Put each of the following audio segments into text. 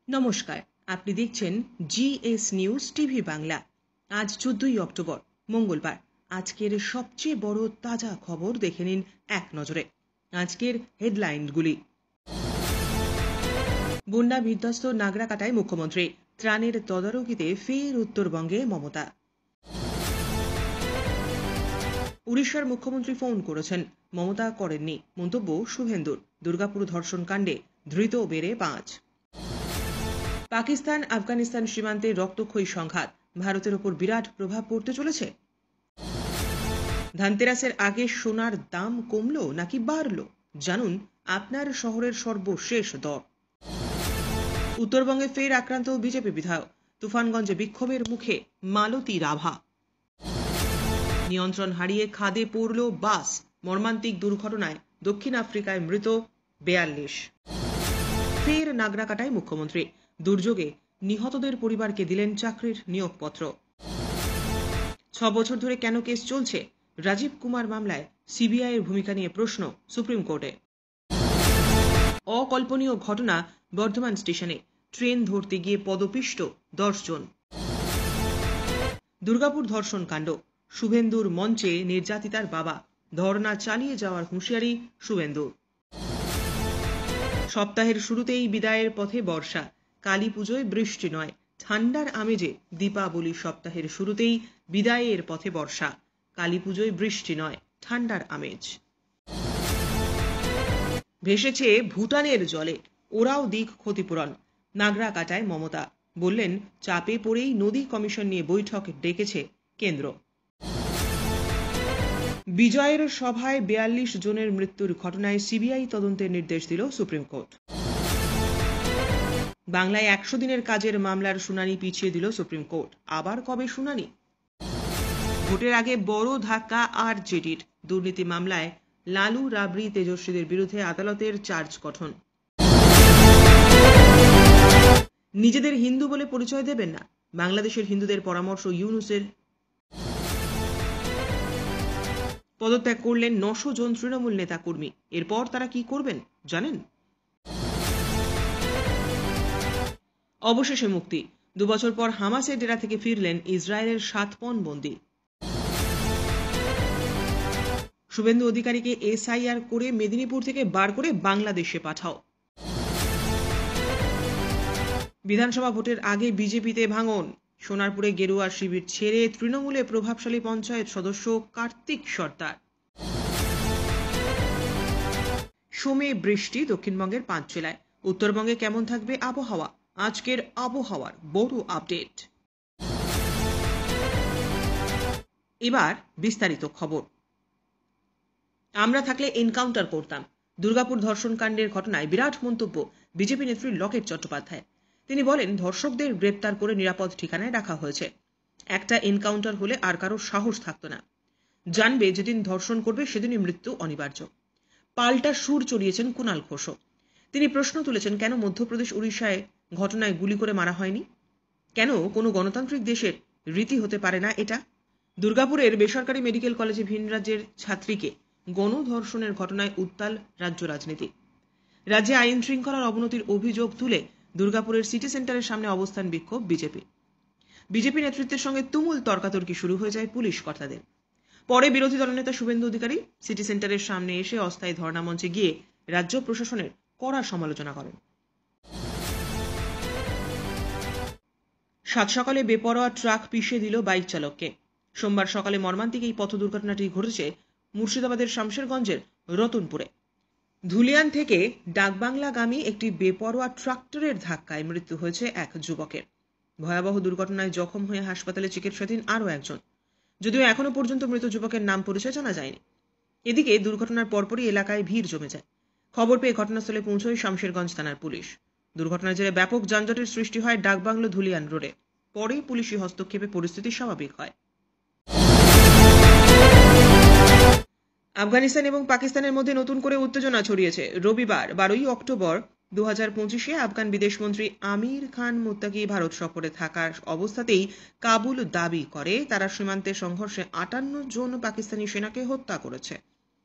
নমস্কার, আপনি দেখছেন জিএস নিউজ টিভি বাংলা। আজ 14ই অক্টোবর, মঙ্গলবার। আজকের সবচেয়ে বড় তাজা খবর দেখে নিন এক নজরে। আজকের হেডলাইনগুলি। বন্যা বিধ্বস্ত নাগরাকাটায় মুখ্যমন্ত্রী, ত্রাণের তদারকিতে ফের উত্তরবঙ্গে মমতা। উড়িষ্যার মুখ্যমন্ত্রী ফোন করেছেন, মমতা করেননি, মন্তব্য শুভেন্দুর। দুর্গাপুর ধর্ষণ কাণ্ডে ধৃত বেড়ে 5। পাকিস্তান আফগানিস্তান সীমান্তে রক্তক্ষয়ী সংঘাত, ভারতের ওপর বিরাট প্রভাব পড়তে চলেছে। ধানতেরাসের আগে সোনার দাম কমলো নাকি বাড়লো, জানুন আপনার শহরের সর্বশেষ দর। উত্তরবঙ্গে ফের আক্রান্ত বিজেপি বিধায়ক, তুফানগঞ্জে বিক্ষোভের মুখে মালতী রাভা। নিয়ন্ত্রণ হারিয়ে খাদে পড়ল বাস, মর্মান্তিক দুর্ঘটনায় দক্ষিণ আফ্রিকায় মৃত 42। ফের নাগরাকাটায় মুখ্যমন্ত্রী, দুর্যোগে নিহতদের পরিবারকে দিলেন চাকরির নিয়োগপত্র। 6 বছর ধরে কেন কেস চলছে, রাজীব কুমার মামলায় সিবিআইয়ের ভূমিকা নিয়ে প্রশ্ন সুপ্রিম কোর্টে। অকল্পনীয় ঘটনা বর্ধমান স্টেশনে, ট্রেন ধরতে গিয়ে পদপিষ্ট 10 জন। দুর্গাপুর ধর্ষণ কাণ্ড, শুভেন্দুর মঞ্চে নির্যাতিতার বাবা, ধর্ণা চালিয়ে যাওয়ার হুঁশিয়ারি শুভেন্দুর। সপ্তাহের শুরুতেই বিদায়ের পথে বর্ষা, কালী পুজোয় বৃষ্টি নয়, ঠান্ডার আমেজে দীপাবলি সপ্তাহের শুরুতেই বিদায়ের পথে বর্ষা, কালী পুজোয় বৃষ্টি নয়, ঠান্ডার আমেজ। ভেসেছে ভুটানের জলে, ওরাও দিক ক্ষতিপূরণ, নাগরাকাটায় মমতা বললেন চাপে পড়েই নদী কমিশন নিয়ে বৈঠক ডেকেছে কেন্দ্র। বিজয়ের সভায় 42 জনের মৃত্যুর ঘটনায় সিবিআই তদন্তের নির্দেশ দিল সুপ্রিম কোর্ট। বাংলায় 100 দিনের কাজের মামলার শুনানি পিছিয়ে দিল সুপ্রিম কোর্ট। আবার কবে শুনানি? ভোটের আগে বড় ধাক্কা আরজেডির, দুর্নীতি মামলায় লালু রাবড়ি তেজস্বীদের বিরুদ্ধে আদালতের চার্জ গঠন। নিজেদের হিন্দু বলে পরিচয় দেবেন না, বাংলাদেশের হিন্দুদের পরামর্শ ইউনূসের। পদত্যাগ করলেন 900 জন তৃণমূল নেতা কর্মী। এরপর তারা কি করবেন জানেন? অবশেষে মুক্তি, 2 বছর পর হামাসের ডেরা থেকে ফিরলেন ইসরায়েলের 7 পণবন্দী। শুভেন্দু অধিকারীকে এসআইআর করে মেদিনীপুর থেকে বার করে বাংলাদেশে পাঠাও। বিধানসভা ভোটের আগে বিজেপিতে ভাঙন, সোনারপুরে গেরুয়া শিবির ছেড়ে তৃণমূলে প্রভাবশালী পঞ্চায়েত সদস্য কার্তিক সর্দার। সোমে বৃষ্টি দক্ষিণবঙ্গের 5 জেলায়। উত্তরবঙ্গে কেমন থাকবে আবহাওয়া, আজকের আবহাওয়ার বড় আপডেট। এবার বিস্তারিত খবর। আমরা থাকলে এনকাউন্টার করতাম, দুর্গাপুর ধর্ষণ কাণ্ডের ঘটনায় বিরাট মন্তব্য বিজেপি নেত্রী লকেট চট্টোপাধ্যায়। তিনি বলেন, ধর্ষকদের গ্রেপ্তার করে নিরাপদ ঠিকানায় রাখা হয়েছে। একটা এনকাউন্টার হলে আর কারোর সাহস থাকতো না, জানবে যেদিন ধর্ষণ করবে সেদিনই মৃত্যু অনিবার্য। পাল্টা সুর চড়িয়েছেন কুণাল ঘোষও। তিনি প্রশ্ন তুলেছেন, কেন মধ্যপ্রদেশ উড়িষ্যায় ঘটনায় গুলি করে মারা হয়নি? কেন কোনো গণতান্ত্রিক দেশের রীতি হতে পারে না এটা? দুর্গাপুরের বেসরকারি মেডিকেল কলেজে ভিন রাজ্যের ছাত্রীকে গণধর্ষণের ঘটনায় উত্তাল রাজ্য রাজনীতি। রাজ্যে আইন শৃঙ্খলার অবনতির অভিযোগ তুলে দুর্গাপুরের সিটি সেন্টারের সামনে অবস্থান বিক্ষোভ বিজেপি নেতৃত্বের সঙ্গে তুমুল তর্কাতর্কি শুরু হয়ে যায় পুলিশ কর্তাদের। পরে বিরোধী দলনেতা শুভেন্দু অধিকারী সিটি সেন্টারের সামনে এসে অস্থায়ী ধর্ণা মঞ্চে গিয়ে রাজ্য প্রশাসনের কড়া সমালোচনা করেন। সাত সকালে বেপরোয়া ট্রাক পিষে দিল বাইক চালককে। সোমবার সকালে মর্মান্তিক এই পথ দুর্ঘটনাটি ঘটেছে মুর্শিদাবাদের শামশেরগঞ্জের রতনপুরে। ধুলিয়ান থেকে ডাকবাংলাগামী একটি বেপরোয়া ট্রাক্টরের ধাক্কায় মৃত্যু হয়েছে এক যুবকের। ভয়াবহ দুর্ঘটনায় জখম হয়ে হাসপাতালে চিকিৎসাধীন আরও একজন, যদিও এখনো পর্যন্ত মৃত যুবকের নাম পরিচয় জানা যায়নি। এদিকে দুর্ঘটনার পরপরই এলাকায় ভিড় জমে যায়। খবর পেয়ে ঘটনাস্থলে পৌঁছয় শামশেরগঞ্জ থানার পুলিশ। দুর্ঘটনার জেরে ব্যাপক যানজটের সৃষ্টি হয় ডাকবাংলো ধুলিয়ান রোডে। পরে পুলিশি হস্তক্ষেপে পরিস্থিতি স্বাভাবিক হয়। আফগানিস্তান এবং পাকিস্তানের মধ্যে নতুন করে উত্তেজনা ছড়িয়েছে। রবিবার 12ই অক্টোবর 2025-এ আফগান বিদেশমন্ত্রী আমির খান মুত্তাকি ভারত সফরে থাকার অবস্থাতেই কাবুল দাবি করে তারা সীমান্তে সংঘর্ষে 58 জন পাকিস্তানি সেনাকে হত্যা করেছে।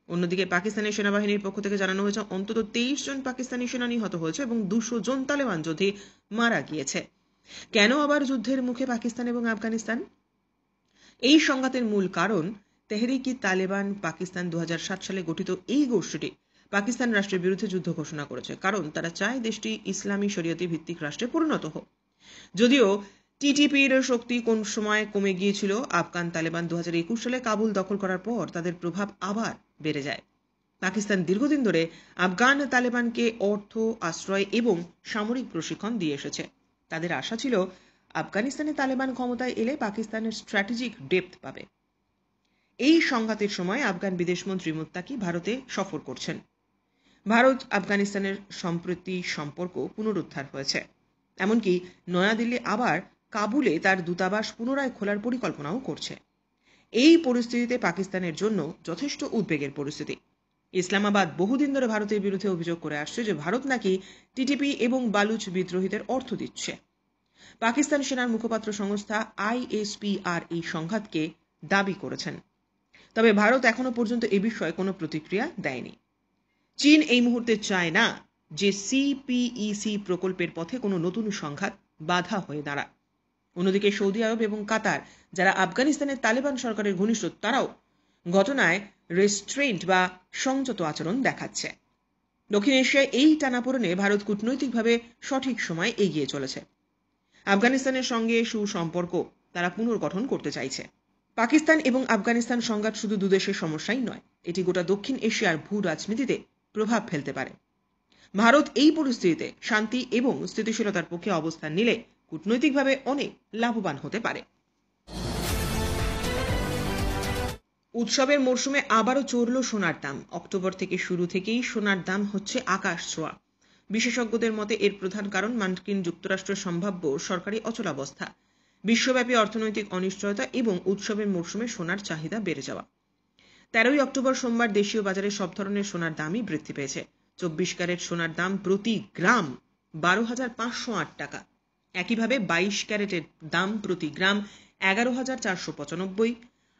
অন্যদিকে পাকিস্তানের সেনাবাহিনীর পক্ষ থেকে জানানো হয়েছে অন্তত 23 জন পাকিস্তানি সেনা নিহত হয়েছে এবং 200 জন তালেবান যোদ্ধা মারা গিয়েছে। কেন আবার যুদ্ধের মুখে পাকিস্তান এবং আফগানিস্তান? এই সংঘাতের মূল কারণ তেহরিক-ই-তালেবান পাকিস্তান 2007 সালে গঠিত এই গোষ্ঠীটি পাকিস্তান রাষ্ট্রের বিরুদ্ধে যুদ্ধ ঘোষণা করেছে, কারণ তারা চায় দেশটি ইসলামী শরিয়তি ভিত্তিক রাষ্ট্রে পরিণত হোক। যদিও টিটিপির শক্তি কোন সময় কমে গিয়েছিল, আফগান তালেবান 2021 সালে কাবুল দখল করার পর তাদের প্রভাব আবার বেড়ে যায়। পাকিস্তান দীর্ঘদিন ধরে আফগান তালেবানকে অর্থ, আশ্রয় এবং সামরিক প্রশিক্ষণ দিয়ে এসেছে। তাদের আশা ছিল আফগানিস্তানে তালেবান ক্ষমতায় এলে পাকিস্তানের স্ট্র্যাটেজিক ডেপথ পাবে। এই সংঘাতের সময় আফগান বিদেশমন্ত্রী মুত্তাকি ভারতে সফর করছেন। ভারত আফগানিস্তানের সম্প্রতি সম্পর্ক পুনরুদ্ধার হয়েছে। এমনকি নয়াদিল্লি আবার কাবুলে তার দূতাবাস পুনরায় খোলার পরিকল্পনাও করছে। এই পরিস্থিতিতে পাকিস্তানের জন্য যথেষ্ট উদ্বেগের পরিস্থিতি। ইসলামাবাদ বহুদিন ধরে ভারতের বিরুদ্ধে অভিযোগ করে আসছে যে ভারত নাকি টিটিপি এবং বালুচ বিদ্রোহীদের অর্থ দিচ্ছে। পাকিস্তান সেনার মুখপাত্র সংস্থা ISPR এই সংঘাতকে দাবি করেছেন। তবে ভারত এখনো পর্যন্ত এ বিষয়ে কোনো প্রতিক্রিয়া দেয়নি। চীন এই মুহূর্তে চায় না যে CPEC প্রকল্পের পথে কোনো নতুন সংঘাত বাধা হয়ে দাঁড়ায়। অন্যদিকে সৌদি আরব এবং কাতার, যারা আফগানিস্তানের তালেবান সরকারের ঘনিষ্ঠ, তারাও ঘটনায় রেস্ট্রেন্ট বা সংযত আচরণ দেখাচ্ছে। দক্ষিণ এশিয়ায় এই টানাপোড়েনে ভারত কূটনৈতিকভাবে সঠিক সময় এগিয়ে চলেছে। আফগানিস্তানের সঙ্গে সুসম্পর্ক তারা পুনর্গঠন করতে চাইছে। পাকিস্তান এবং আফগানিস্তান সংঘাত শুধু দুদেশের সমস্যাই নয়, এটি গোটা দক্ষিণ এশিয়ার ভূ রাজনীতিতে প্রভাব ফেলতে পারে। ভারত এই পরিস্থিতিতে শান্তি এবং স্থিতিশীলতার পক্ষে অবস্থান নিলে কূটনৈতিকভাবে অনেক লাভবান হতে পারে। উৎসবের মরশুমে আবারও চড়ল সোনার দাম। অক্টোবর থেকে শুরু থেকেই সোনার দাম হচ্ছে আকাশ ছোঁয়া। বিশেষজ্ঞদের মতে এর প্রধান কারণ মার্কিন যুক্তরাষ্ট্রের সম্ভাব্য সরকারি অচলাবস্থা, বিশ্বব্যাপী অর্থনৈতিক অনিশ্চয়তা এবং উৎসবের মরশুমে সোনার চাহিদা বেড়ে যাওয়া। 13 অক্টোবর সোমবার দেশীয় বাজারে সব ধরনের সোনার দামই বৃদ্ধি পেয়েছে। 24 ক্যারেট সোনার দাম প্রতি গ্রাম 12,508 টাকা। একইভাবে 22 ক্যারেটের দাম প্রতি গ্রাম 11,495,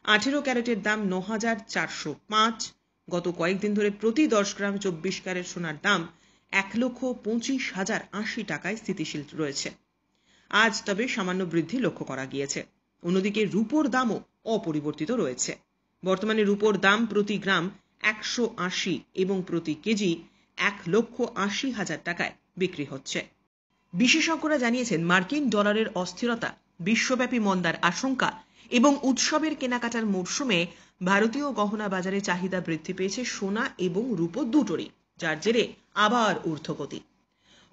18 ক্যারেটের দাম 9,405। গত কয়েকদিন ধরে প্রতি 10 গ্রাম 24 ক্যারেট সোনার দাম 1,25,080 টাকায় স্থিতিশীল রয়েছে। আজ তবে সামান্য বৃদ্ধি লক্ষ্য করা গিয়েছে। অন্যদিকে রূপোর দামও অপরিবর্তিত রয়েছে। বর্তমানে রূপোর দাম প্রতি গ্রাম 180 এবং প্রতি কেজি 1,80,000 টাকায় বিক্রি হচ্ছে। বিশেষজ্ঞরা জানিয়েছেন মার্কিন ডলারের অস্থিরতা, বিশ্বব্যাপী মন্দার আশঙ্কা এবং উৎসবের কেনাকাটার মরশুমে ভারতীয় গহনা বাজারে চাহিদা বৃদ্ধি পেয়েছে সোনা এবং রূপো দুটোরই, যার জেরে আবার ঊর্ধ্বগতি।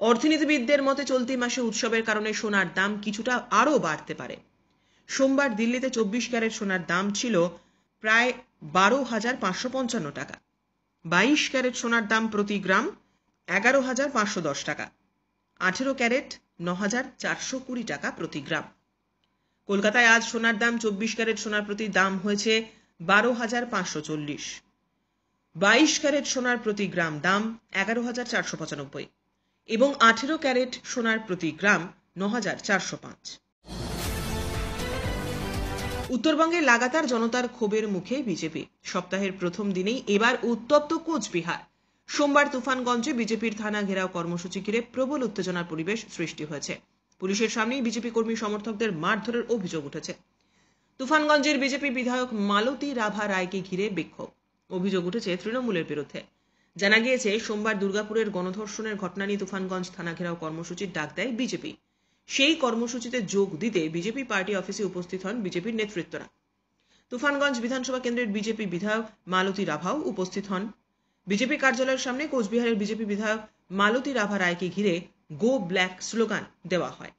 অর্থনীতিবিদদের মতে চলতি মাসে উৎসবের কারণে সোনার দাম কিছুটা আরও বাড়তে পারে। সোমবার দিল্লিতে 24 ক্যারেট সোনার দাম ছিল প্রায় 12,555 টাকা। 22 ক্যারেট সোনার দাম প্রতি গ্রাম 11,510 টাকা। 18 ক্যারেট 9,420 টাকা প্রতি গ্রাম। কলকাতায় আজ সোনার দাম 24 ক্যারেট সোনার প্রতি দাম হয়েছে 12,540। 22 ক্যারেট সোনার প্রতি গ্রাম দাম 11,495 এবং 18 ক্যারেট সোনার প্রতি গ্রাম 9,405। উত্তরবঙ্গে লাগাতার জনতার ক্ষোভের মুখে বিজেপি। সপ্তাহের প্রথম দিনেই এবার উত্তপ্ত কোচবিহার। সোমবার তুফানগঞ্জে বিজেপির থানা ঘেরাও কর্মসূচি ঘিরে প্রবল উত্তেজনার পরিবেশ সৃষ্টি হয়েছে। পুলিশের সামনেই বিজেপি কর্মী সমর্থকদের মারধরের অভিযোগ উঠেছে। তুফানগঞ্জের বিজেপি বিধায়ক মালতী রাভা রায়কে ঘিরে বিক্ষোভ। অভিযোগ উঠেছে তৃণমূলের বিরুদ্ধে। জানা গিয়েছে সোমবার দুর্গাপুরের গণধর্ষণের ঘটনা নিয়ে তুফানগঞ্জ থানা ঘেরাও কর্মসূচির ডাক দেয় বিজেপি। সেই কর্মসূচিতে যোগ দিতে বিজেপি পার্টি অফিসে উপস্থিত হন বিজেপির নেতৃত্বরা। তুফানগঞ্জ বিধানসভা কেন্দ্রের বিজেপি বিধায়ক মালতী রাভাও উপস্থিত হন। বিজেপি কার্যালয়ের সামনে কোচবিহারের বিজেপি বিধায়ক মালতী রাভা রায়কে ঘিরে গো ব্ল্যাক স্লোগান দেওয়া হয়।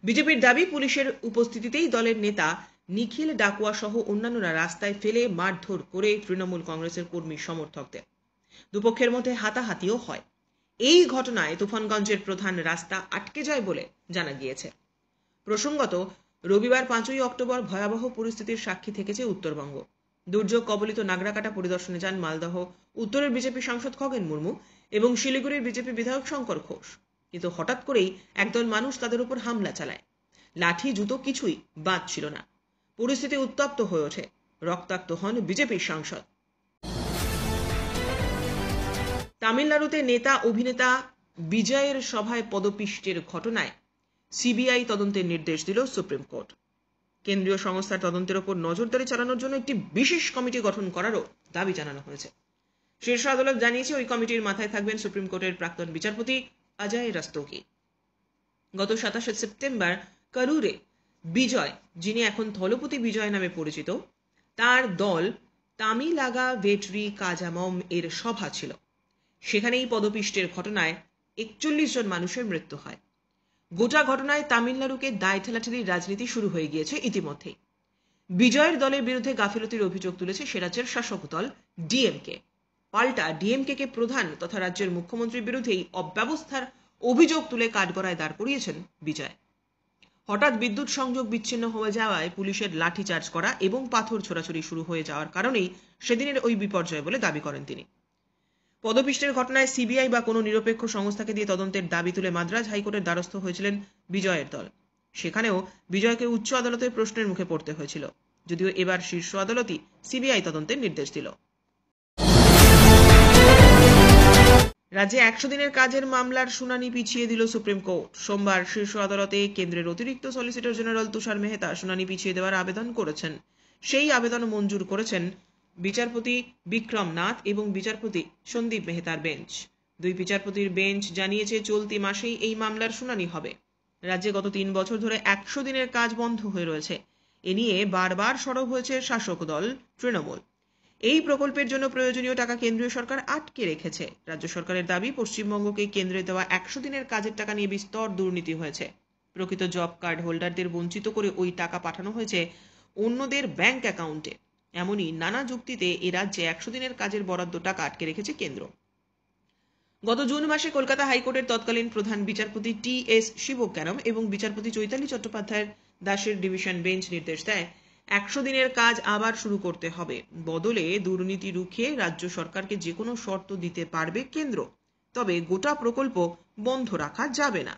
বিজেপির দাবি পুলিশের উপস্থিতিতেই দলের নেতা নিখিল ডাকুয়া সহ অন্যান্যরা রাস্তায় ফেলে মারধর করে তৃণমূল কংগ্রেসের কর্মী সমর্থকদের। দুপক্ষের মধ্যে হাতাহাতিও হয়। এই ঘটনায় তুফানগঞ্জের প্রধান রাস্তা আটকে যায় বলে জানা গিয়েছে। প্রসঙ্গত, রবিবার 5 অক্টোবর ভয়াবহ পরিস্থিতির সাক্ষী থেকেছে উত্তরবঙ্গ। দুর্যোগ কবলিত নাগরাকাটা পরিদর্শনে যান মালদহ উত্তরের বিজেপি সাংসদ খগেন মুর্মু এবং শিলিগুড়ির বিজেপি বিধায়ক শঙ্কর ঘোষ। কিন্তু হঠাৎ করেই একদল মানুষ তাদের উপর হামলা চালায়। লাঠি জুতো কিছুই বাদ ছিল না। পরিস্থিতি উত্তপ্ত হয়ে ওঠে। রক্তাক্ত হন বিজেপির সাংসদ। তামিলনাড়ুতে নেতা অভিনেতা বিজয়ের সভায় পদপিষ্টের ঘটনায় সিবিআই তদন্তের নির্দেশ দিল সুপ্রিম কোর্ট। কেন্দ্রীয় সংস্থার তদন্তের ওপর নজরদারি চালানোর জন্য একটি বিশেষ কমিটি গঠন করারও দাবি জানানো হয়েছে। শীর্ষ আদালত জানিয়েছে ওই কমিটির মাথায় থাকবেন সুপ্রিম কোর্টের প্রাক্তন বিচারপতি অজয় রাস্তোগি। গত 27 সেপ্টেম্বর করুরে বিজয়, যিনি এখন থলপতি বিজয় নামে পরিচিত, তার দল তামিলাগা ভেটরি কাজামম এর সভা ছিল। সেখানেই পদপিষ্টের ঘটনায় 41 জন মানুষের মৃত্যু হয়। গোটা ঘটনায় তামিলনাড়ুকে দায় ঠেলাঠেলির রাজনীতি শুরু হয়ে গিয়েছে ইতিমধ্যেই। বিজয়ের দলের বিরুদ্ধে গাফিলতির অভিযোগ তুলেছে সে রাজ্যের শাসক দল ডিএমকে। পাল্টা ডিএমকে কে প্রধান তথা রাজ্যের মুখ্যমন্ত্রীর বিরুদ্ধেই অব্যবস্থার অভিযোগ তুলে কাঠগড়ায় দাঁড় করিয়েছেন বিজয়। হঠাৎ বিদ্যুৎ সংযোগ বিচ্ছিন্ন হয়ে যাওয়ায় পুলিশের লাঠিচার্জ করা এবং পাথর ছোড়াছুড়ি শুরু হয়ে যাওয়ার কারণেই সেদিনের ওই বিপর্যয় বলে দাবি করেন তিনি। পদপিষ্টের ঘটনায় সিবিআই বা কোনো নিরপেক্ষ সংস্থাকে দিয়ে তদন্তের দাবি তুলে মাদ্রাজ হাইকোর্টের দ্বারস্থ হয়েছিলেন বিজয়ের দল। সেখানেও বিজয়কে উচ্চ আদালতের প্রশ্নের মুখে পড়তে হয়েছিল, যদিও এবার শীর্ষ আদালতই সিবিআই তদন্তের নির্দেশ দিল। রাজ্যে 100 দিনের কাজের মামলার শুনানি পিছিয়ে দিল সুপ্রিম কোর্ট। সোমবার শীর্ষ আদালতে কেন্দ্রের অতিরিক্ত সলিসিটর জেনারেল তুষার মেহতা শুনানি পিছিয়ে দেওয়ার আবেদন করেছেন। সেই আবেদন মঞ্জুর করেছেন বিচারপতি বিক্রম নাথ এবং বিচারপতি সন্দীপ মেহতার বেঞ্চ। দুই বিচারপতির বেঞ্চ জানিয়েছে চলতি মাসেই এই মামলার শুনানি হবে। রাজ্যে গত 3 বছর ধরে 100 দিনের কাজ বন্ধ হয়ে রয়েছে। এ নিয়ে বারবার সরব হয়েছে শাসক দল তৃণমূল। এই প্রকল্পের জন্য প্রয়োজনীয় টাকা কেন্দ্রীয় সরকার আটকে রেখেছে। রাজ্য সরকারের দাবি পশ্চিমবঙ্গকে কেন্দ্রে দেওয়া 100 দিনের কাজের টাকা নিয়ে বিস্তর দুর্নীতি হয়েছে। প্রকৃত জব কার্ড হোল্ডারদের বঞ্চিত করে ওই টাকা পাঠানো হয়েছে অন্যদের ব্যাংক অ্যাকাউন্টে। এমনই নানা যুক্তিতে এ রাজ্যে 100 দিনের কাজের বরাদ্দ টাকা আটকে রেখেছে কেন্দ্র। গত জুন মাসে কলকাতা হাইকোর্টের তৎকালীন প্রধান বিচারপতি টি.এস. শিবজ্ঞানম এবং বিচারপতি চৈতালি চট্টোপাধ্যায় দাসের ডিভিশন বেঞ্চ নির্দেশ দেয় 100 দিনের কাজ আবার শুরু করতে হবে। বদলে দুর্নীতি রুখে রাজ্য সরকারকে যে কোনো শর্ত দিতে পারবে কেন্দ্র, তবে গোটা প্রকল্প বন্ধ রাখা যাবে না।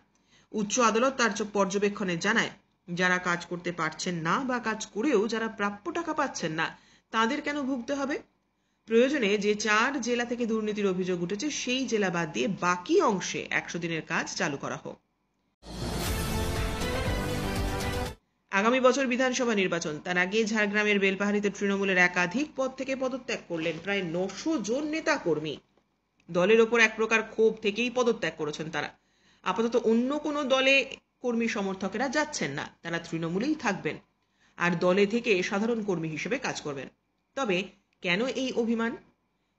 উচ্চ আদালত তার পর্যবেক্ষণে জানায় যারা কাজ করতে পারছেন না বা কাজ করেও যারা প্রাপ্য টাকা পাচ্ছেন না তাদের কেন ভুগতে হবে। প্রয়োজনে যে 4 জেলা থেকে দুর্নীতির অভিযোগ উঠেছে সেই জেলা বাদ দিয়ে বাকি অংশে 100 দিনের কাজ চালু করা হোক। আগামী বছর বিধানসভা নির্বাচন, তার আগে ঝাড়গ্রামের বেলপাহাড়িতে তৃণমূলের একাধিক পদ থেকে পদত্যাগ করলেন প্রায় 900 জন নেতা কর্মী। দলের ওপর এক প্রকার ক্ষোভ থেকেই পদত্যাগ করেছেন তারা। আপাতত অন্য কোনো দলে কর্মী সমর্থকেরা যাচ্ছেন না, তারা তৃণমূলেই থাকবেন আর দলে থেকে সাধারণ কর্মী হিসেবে কাজ করবেন। তবে কেন এই অভিমান?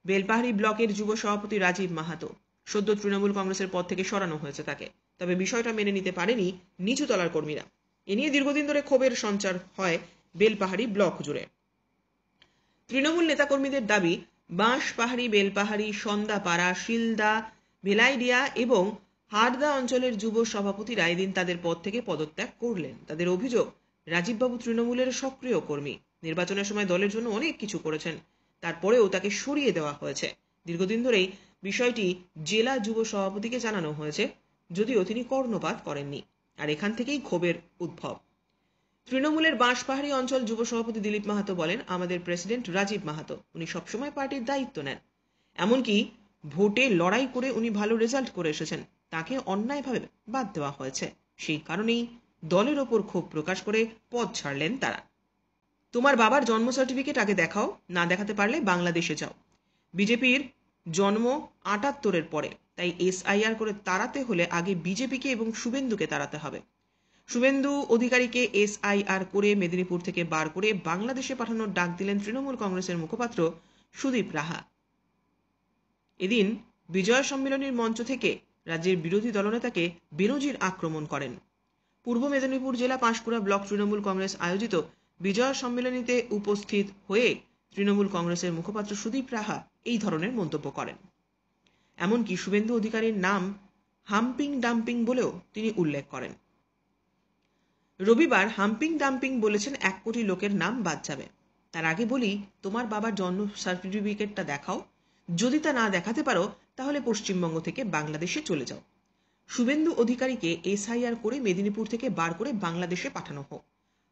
বেলপাহাড়ি ব্লকের যুব সভাপতি রাজীব মাহাতো, সদ্য তৃণমূল কংগ্রেসের পদ থেকে সরানো হয়েছে তাকে, তবে বিষয়টা মেনে নিতে পারেনি নিচু তলার কর্মীরা। এ নিয়ে দীর্ঘদিন ধরে ক্ষোভের সঞ্চার হয় বেলপাহাড়ি ব্লক জুড়ে। তৃণমূল নেতাকর্মীদের দাবি বাঁশপাহাড়ি, বেলপাহাড়ি, সন্দাপাড়া, শিলদা, ভেলাইডিয়া এবং হারদা অঞ্চলের যুব সভাপতিরা এদিন তাদের পদ থেকে পদত্যাগ করলেন। তাদের অভিযোগ রাজীববাবু তৃণমূলের সক্রিয় কর্মী, নির্বাচনের সময় দলের জন্য অনেক কিছু করেছেন, তারপরেও তাকে সরিয়ে দেওয়া হয়েছে। দীর্ঘদিন ধরেই বিষয়টি জেলা যুব সভাপতিকে জানানো হয়েছে, যদিও তিনি কর্ণপাত করেননি, আর এখান থেকেই ক্ষোভের উদ্ভব। তৃণমূলের বাঁশপাহাড়ি অঞ্চল যুব সভাপতি দিলীপ মাহাতো বলেন, আমাদের প্রেসিডেন্ট রাজীব মাহাতো, উনি সবসময় পার্টির দায়িত্ব নেন, এমনকি ভোটে লড়াই করে উনি ভালো রেজাল্ট করে এসেছেন, তাকে অন্যায়ভাবে বাদ দেওয়া হয়েছে। সেই কারণেই দলের ওপর ক্ষোভ প্রকাশ করে পদ ছাড়লেন তারা। তোমার বাবার জন্ম সার্টিফিকেট আগে দেখাও, না দেখাতে পারলে বাংলাদেশে যাও। বিজেপির জন্ম 78-এর পরে, তাই এসআইআর করে তাড়াতে হলে আগে বিজেপিকে এবং শুভেন্দুকে তাড়াতে হবে। শুভেন্দু অধিকারীকে এসআইআর করে মেদিনীপুর থেকে বার করে বাংলাদেশে পাঠানোর ডাক দিলেন তৃণমূল কংগ্রেসের মুখপাত্র সুদীপ রাহা। এদিন বিজয় সম্মেলনের মঞ্চ থেকে রাজ্যের বিরোধী দলনেতাকে বেনজির আক্রমণ করেন। পূর্ব মেদিনীপুর জেলা পাঁশকুড়া ব্লক তৃণমূল কংগ্রেস আয়োজিত বিজয় সম্মেলনীতে উপস্থিত হয়ে তৃণমূল কংগ্রেসের মুখপাত্র সুদীপ রাহা এই ধরনের মন্তব্য করেন। এমনকি শুভেন্দু অধিকারীর নাম হাম্পিং ডাম্পিং বলেও তিনি উল্লেখ করেন। রবিবার হাম্পিং ডাম্পিং বলেছেন 1 কোটি লোকের নাম বাদ যাবে। তার আগে বলি, তোমার বাবার জন্ম সার্টিফিকেটটা দেখাও, যদি তা না দেখাতে পারো তাহলে পশ্চিমবঙ্গ থেকে বাংলাদেশে চলে যাও। শুভেন্দু অধিকারীকে এসআইআর করে মেদিনীপুর থেকে বার করে বাংলাদেশে পাঠানো হোক।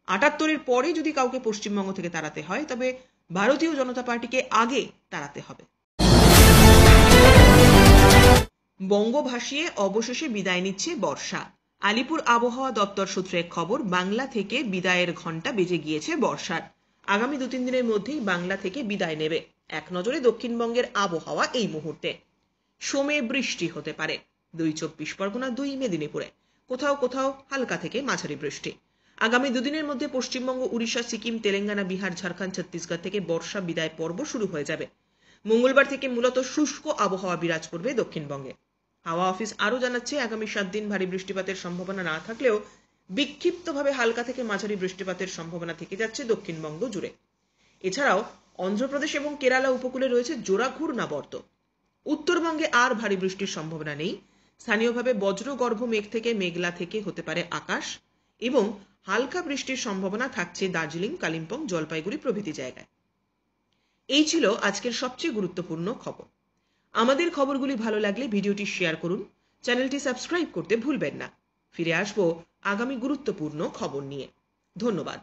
78-এর পরে যদি কাউকে পশ্চিমবঙ্গ থেকে তাড়াতে হয় তবে ভারতীয় জনতা পার্টিকে আগে তাড়াতে হবে। বঙ্গ ভাসিয়ে অবশেষে বিদায় নিচ্ছে বর্ষা। আলিপুর আবহাওয়া দপ্তর সূত্রে খবর, বাংলা থেকে বিদায়ের ঘণ্টা বেজে গিয়েছে বর্ষার। আগামী 2-3 দিনের মধ্যেই বাংলা থেকে বিদায় নেবে। এক নজরে দক্ষিণবঙ্গের আবহাওয়া এই মুহূর্তে। সোমে বৃষ্টি হতে পারে 2 চব্বিশ পরগনা, 2 মেদিনীপুরে। কোথাও কোথাও হালকা থেকে মাঝারি বৃষ্টি। আগামী 2 দিনের মধ্যে পশ্চিমবঙ্গ, উড়িষ্যা, সিকিম, তেলেঙ্গানা, বিহার, ঝাড়খণ্ড, ছত্তিশগড় থেকে বর্ষা বিদায় পর্ব শুরু হয়ে যাবে। মঙ্গলবার থেকে মূলত শুষ্ক আবহাওয়া বিরাজ করবে দক্ষিণবঙ্গে। হাওয়া অফিস আরও জানাচ্ছে, আগামী 7 দিন ভারী বৃষ্টিপাতের সম্ভাবনা না থাকলেও বিক্ষিপ্তভাবে হালকা থেকে মাঝারি বৃষ্টিপাতের সম্ভাবনা থেকে যাচ্ছে দক্ষিণবঙ্গ জুড়ে। এছাড়াও অন্ধ্রপ্রদেশ এবং কেরালা উপকূলে রয়েছে জোড়া ঘূর্ণাবর্ত। উত্তরবঙ্গে আর ভারী বৃষ্টির সম্ভাবনা নেই। স্থানীয়ভাবে বজ্রগর্ভ মেঘ থেকে মেঘলা থেকে হতে পারে আকাশ, এবং হালকা বৃষ্টির সম্ভাবনা থাকছে দার্জিলিং, কালিম্পং, জলপাইগুড়ি প্রভৃতি জায়গায়। এই ছিল আজকের সবচেয়ে গুরুত্বপূর্ণ খবর। আমাদের খবরগুলি ভালো লাগলে ভিডিওটি শেয়ার করুন, চ্যানেলটি সাবস্ক্রাইব করতে ভুলবেন না। ফিরে আসবো আগামী গুরুত্বপূর্ণ খবর নিয়ে। ধন্যবাদ।